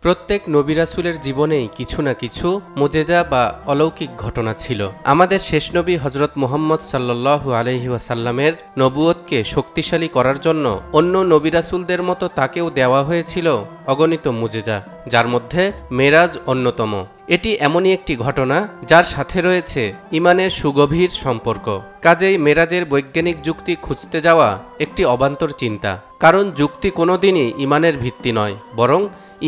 প্রত্যেক নবী রাসূলের জীবনেই কিছু না কিছু মুজেজা বা অলৌকিক ঘটনা ছিল। আমাদের শেষ নবী হযরত মুহাম্মদ সাল্লাল্লাহু আলাইহি ওয়াসাল্লামের নবুয়তকে শক্তিশালী করার জন্য অন্য নবী রাসূলদের মতো তাকেও দেওয়া হয়েছিল অগণিত মুজেজা, যার মধ্যে মেরাজ অন্যতম। এটি এমনই একটি ঘটনা যার সাথে রয়েছে ইমানের সুগভীর সম্পর্ক। কাজেই মেরাজের বৈজ্ঞানিক যুক্তি খুঁজতে যাওয়া একটি অবান্তর চিন্তা, কারণ যুক্তি কোনোদিনই ইমানের ভিত্তি নয়, বরং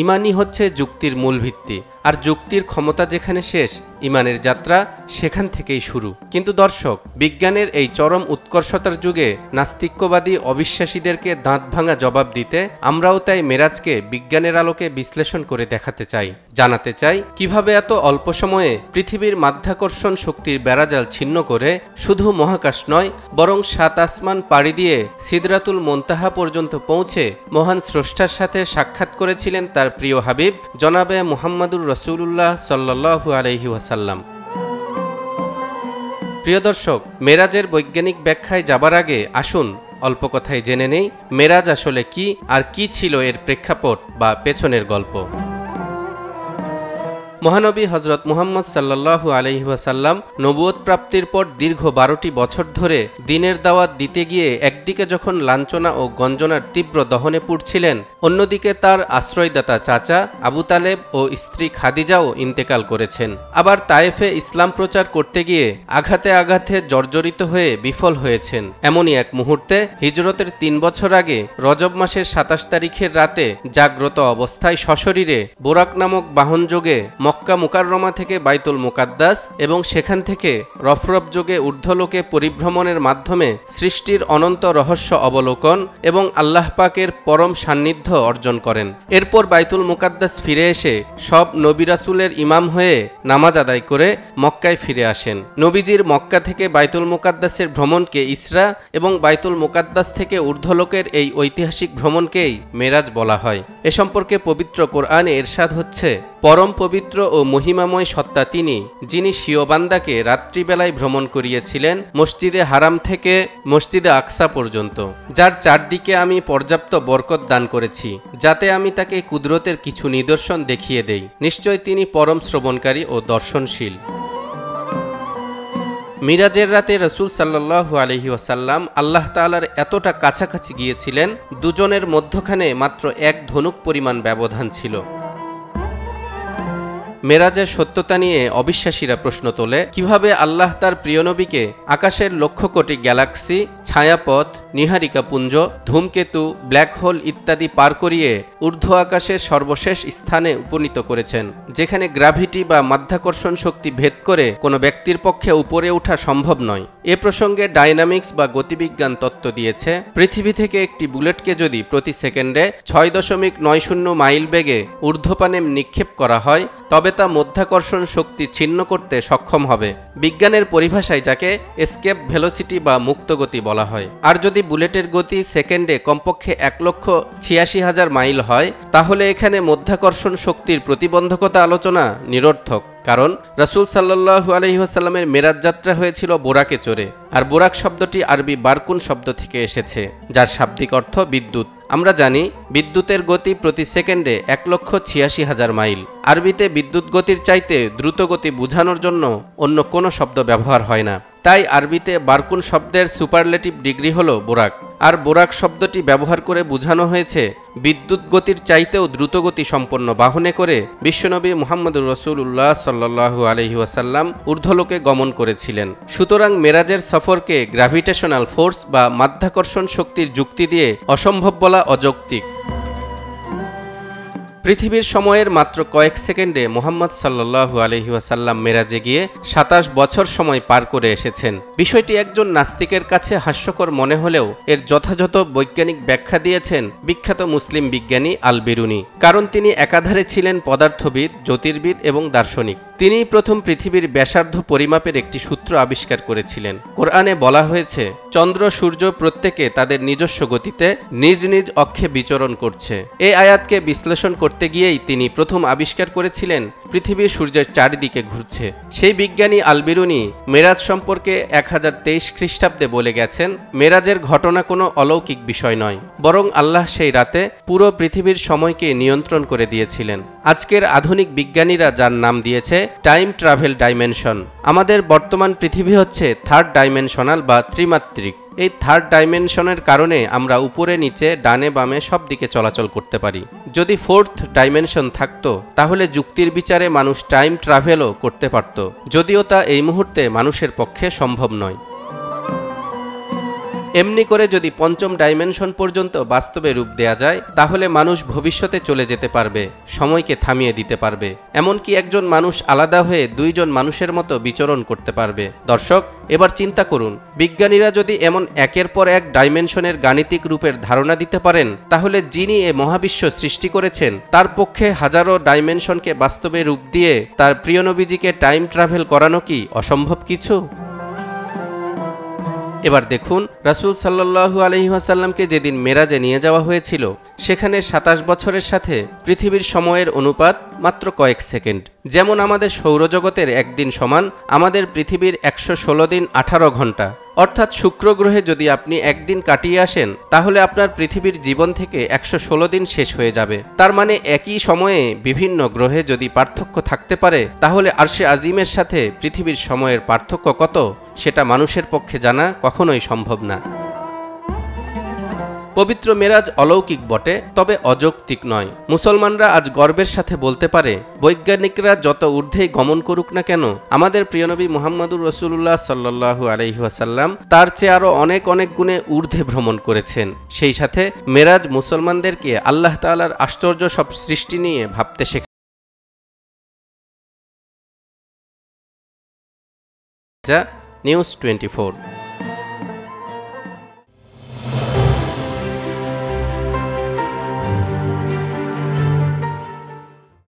ইমানই হচ্ছে যুক্তির মূল ভিত্তি। আর যুক্তির ক্ষমতা যেখানে শেষ, ইমানের যাত্রা সেখান থেকেই শুরু। কিন্তু দর্শক, বিজ্ঞানের এই চরম উৎকর্ষতার যুগে নাস্তিক্যবাদী অবিশ্বাসীদেরকে দাঁত ভাঙা জবাব দিতে আমরাও তাই মেরাজকে বিজ্ঞানের আলোকে বিশ্লেষণ করে দেখাতে চাই, জানাতে চাই কিভাবে এত অল্প সময়ে পৃথিবীর মাধ্যাকর্ষণ শক্তির বেড়াজাল ছিন্ন করে শুধু মহাকাশ নয়, বরং ৭ আসমান পাড়ি দিয়ে সিদরাতুল মুনতাহা পর্যন্ত পৌঁছে মহান স্রষ্টার সাথে সাক্ষাৎ করেছিলেন তার প্রিয় হাবিব জনাবে মুহাম্মাদুর রাসূলুল্লাহ সাল্লাল্লাহু আলাইহি ওয়াসাল্লাম। প্রিয় দর্শক, মেরাজের বৈজ্ঞানিক ব্যাখ্যায় যাবার আগে আসুন অল্প কথায় জেনে নেই মেরাজ আসলে কি, আর কি ছিল এর প্রেক্ষাপট বা পেছনের গল্প। মহানবী হযরত মুহাম্মদ সাল্লাল্লাহু আলাইহি ওয়াসাল্লাম নবুয়ত প্রাপ্তির পর দীর্ঘ ১২টি বছর ধরে দ্বীনের দাওয়াত দিতে গিয়ে একদিকে যখন লাঞ্ছনা ও গঞ্জনার তীব্র দহনে পুড়ছিলেন, অন্যদিকে তার আশ্রয়দাতা চাচা আবু তালেব ও স্ত্রী খাদিজাও ইন্তেকাল করেছেন। আবার তায়েফে ইসলাম প্রচার করতে গিয়ে আঘাতে আঘাতে জর্জরিত হয়ে বিফল হয়েছেন। এমনই এক মুহূর্তে হিজরতের ৩ বছর আগে রজব মাসের ২৭ তারিখের রাতে জাগ্রত অবস্থায় সশরীরে বোরাক নামক বাহনযোগে মক্কা মুকাররমা থেকে বাইতুল মুকাদ্দাস এবং সেখান থেকে রফরফ যোগে ঊর্ধ্বলোকে পরিভ্রমণের মাধ্যমে সৃষ্টির অনন্ত রহস্য অবলোকন এবং আল্লাহ পাকের পরম সান্নিধ্য অর্জন করেন। এরপর বাইতুল মুকাদ্দাস ফিরে এসে সব নবী রাসূলের ইমাম হয়ে নামাজ আদায় করে মক্কায় ফিরে আসেন। নবীজির মক্কা থেকে বাইতুল মুকাদ্দাসের ভ্রমণকে ইসরা এবং বাইতুল মুকাদ্দাস থেকে ঊর্ধ্বলোকের এই ঐতিহাসিক ভ্রমণকেই মেরাজ বলা হয়। এ সম্পর্কে পবিত্র কোরআনে ইরশাদ হচ্ছে, পরম পবিত্র ও মহিমাময় সত্তা তিনি, যিনি স্বীয় বান্দাকে রাত্রিবেলায় ভ্রমণ করিয়েছিলেন মসজিদে হারাম থেকে মসজিদে আকসা পর্যন্ত, যার চারদিকে আমি পর্যাপ্ত বরকত দান করেছি, যাতে আমি তাকে কুদরতের কিছু নিদর্শন দেখিয়ে দেই। নিশ্চয় তিনি পরম শ্রবণকারী ও দর্শনশীল। মিরাজের রাতে রাসূল সাল্লাল্লাহু আলাইহি ওয়াসাল্লাম আল্লাহ তাআলার এতটা কাছাকাছি গিয়েছিলেন, দুজনের মধ্যখানে মাত্র ১ ধনুক পরিমাণ ব্যবধান ছিল। মেরাজের সত্যতা নিয়ে অবিশ্বাসীরা প্রশ্ন তোলে, কিভাবে আল্লাহ তার প্রিয় নবীকে আকাশের লক্ষ কোটি গ্যালাক্সি, ছায়াপথ, নীহারিকা পুঞ্জ, ধূমকেতু, ব্ল্যাক হোল ইত্যাদি পার করিয়ে ঊর্ধ্ব আকাশের সর্বশেষ স্থানে উপনীত করেছেন, যেখানে গ্র্যাভিটি বা মাধ্যাকর্ষণ শক্তি ভেদ করে কোনো ব্যক্তির পক্ষে উপরে ওঠা সম্ভব নয়। এ প্রসঙ্গে ডাইনামিক্স বা গতিবিজ্ঞান তত্ত্ব দিয়েছে, পৃথিবী থেকে একটি বুলেটকে যদি প্রতি সেকেন্ডে ৬.৯০ মাইল বেগে ঊর্ধ্বপানে নিক্ষেপ করা হয়, তবে তা মধ্যাকর্ষণ শক্তি ছিন্ন করতে সক্ষম হবে। বিজ্ঞানের পরিভাষায় যাকে এসকেপ ভেলোসিটি বা মুক্ত গতি বলা হয়। আর যদি বুলেটের গতি সেকেন্ডে কমপক্ষে ১,৮৬,০০০ মাইল হয়, তাহলে এখানে মধ্যাকর্ষণ শক্তির প্রতিবন্ধকতা আলোচনা নিরর্থক। কারণ রাসূল সাল্লাল্লাহু আলাইহি ওয়াসাল্লামের মেরাজ যাত্রা হয়েছিল বোরাকে চড়ে, আর বোরাক শব্দটি আরবি বারকুন শব্দ থেকে এসেছে, যার শাব্দিক অর্থ বিদ্যুৎ। আমরা জানি বিদ্যুতের গতি প্রতি সেকেন্ডে ১,৮৬,০০০ মাইল। আরবিতে বিদ্যুৎ গতির চাইতে দ্রুত গতি বোঝানোর জন্য অন্য কোনো শব্দ ব্যবহার হয় না। তাই আরবিতে বারকুন শব্দের সুপারলেটিভ ডিগ্রি হল বোরাক, আর বোরাক শব্দটি ব্যবহার করে বোঝানো হয়েছে বিদ্যুৎ গতির চাইতেও দ্রুতগতি সম্পন্ন বাহনে করে বিশ্বনবী মুহাম্মদুর রাসূলুল্লাহ সাল্লাল্লাহু আলাইহি ওয়াসাল্লাম ঊর্ধ্বলোকে গমন করেছিলেন। সুতরাং মেরাজের সফরকে গ্র্যাভিটেশনাল ফোর্স বা মাধ্যাকর্ষণ শক্তির যুক্তি দিয়ে অসম্ভব বলা অযৌক্তিক। পৃথিবীর সময়ের মাত্র কয়েক সেকেন্ডে মুহাম্মদ সাল্লাল্লাহু আলাইহি ওয়াসাল্লাম মেরাজে গিয়ে ২৭ বছর সময় পার করে এসেছেন। বিষয়টি একজন নাস্তিকের কাছে হাস্যকর মনে হলেও এর যথাযথ বৈজ্ঞানিক ব্যাখ্যা দিয়েছেন বিখ্যাত মুসলিম বিজ্ঞানী আল বিরুনি। কারণ তিনি একাধারে ছিলেন পদার্থবিদ, জ্যোতির্বিদ এবং দার্শনিক। তিনিই প্রথম পৃথিবীর ব্যাসার্ধ পরিমাপের একটি সূত্র আবিষ্কার করেছিলেন। কোরআনে বলা হয়েছে, চন্দ্র সূর্য প্রত্যেকে তাদের নিজস্ব গতিতে নিজ নিজ অক্ষে বিচরণ করছে। এই আয়াতকে বিশ্লেষণ করতে গিয়েই তিনি প্রথম আবিষ্কার করেছিলেন পৃথিবী সূর্যের চারিদিকে ঘুরছে। সেই বিজ্ঞানী আল বিরুনি মেরাজ সম্পর্কে 1023 খ্রিস্টাব্দে বলে গেছেন, মেরাজের ঘটনা কোনো অলৌকিক বিষয় নয়, বরং আল্লাহ সেই রাতে পুরো পৃথিবীর সময়কে নিয়ন্ত্রণ করে দিয়েছিলেন। আজকের আধুনিক বিজ্ঞানীরা যার নাম দিয়েছে টাইম ট্রাভেল ডাইমেনশন। আমাদের বর্তমান পৃথিবী হচ্ছে থার্ড ডাইমেনশনাল বা ত্রিমাত্রিক। এই থার্ড ডাইমেনশনের কারণে আমরা উপরে নিচে ডানে বামে সব দিকে চলাচল করতে পারি। যদি ফোর্থ ডাইমেনশন থাকতো তাহলে যুক্তির বিচারে মানুষ টাইম ট্রাভেলও করতে পারত, যদিও তা এই মুহূর্তে মানুষের পক্ষে সম্ভব নয়। এমনি করে যদি পঞ্চম ডাইমেনশন পর্যন্ত বাস্তবে রূপ দেয়া যায়, তাহলে মানুষ ভবিষ্যতে চলে যেতে পারবে, সময়কে থামিয়ে দিতে পারবে, এমনকি একজন মানুষ আলাদা হয়ে দুইজন মানুষের মতো বিচরণ করতে পারবে। দর্শক, এবার চিন্তা করুন, বিজ্ঞানীরা যদি এমন একের পর এক ডাইমেনশনের গাণিতিক রূপের ধারণা দিতে পারেন, তাহলে যিনি এ মহাবিশ্ব সৃষ্টি করেছেন তার পক্ষে হাজারো ডাইমেনশনকে বাস্তবে রূপ দিয়ে তার প্রিয় নবীজিকে টাইম ট্রাভেল করানো কি অসম্ভব কিছু? এবার দেখুন, রাসূল সাল্লাল্লাহু আলাইহি ওয়াসাল্লামকে যেদিন মেরাজে নিয়ে যাওয়া হয়েছিল, সেখানে 27 বছরের সাথে পৃথিবীর সময়ের অনুপাত মাত্র কয়েক সেকেন্ড। যেমন আমাদের সৌরজগতের একদিন সমান আমাদের পৃথিবীর 116 দিন 18 ঘন্টা। অর্থাৎ শুক্র গ্রহে যদি আপনি একদিন কাটিয়ে আসেন, তাহলে আপনার পৃথিবীর জীবন থেকে 116 দিন শেষ হয়ে যাবে। তার মানে একই সময়ে বিভিন্ন গ্রহে যদি পার্থক্য থাকতে পারে, তাহলে আরশে আজিমের সাথে পৃথিবীর সময়ের পার্থক্য কত, সেটা মানুষের পক্ষে জানা কখনোই সম্ভব না। পবিত্র মেরাজ অলৌকিক বটে, তবে অযৌক্তিক নয়। মুসলমানরা আজ গর্বের সাথে বলতে পারে, বৈজ্ঞানিকরা যত ঊর্ধ্বেই গমন করুক না কেন, আমাদের প্রিয় নবী মুহাম্মদুর রাসূলুল্লাহ সাল্লাল্লাহু আলাইহি ওয়াসাল্লাম তার চেয়ে আরও অনেক অনেক গুণে ঊর্ধ্বে ভ্রমণ করেছেন। সেই সাথে মেরাজ মুসলমানদেরকে আল্লাহ তাআলার আশ্চর্য সব সৃষ্টি নিয়ে ভাবতে শেখায়। নিউজ 24।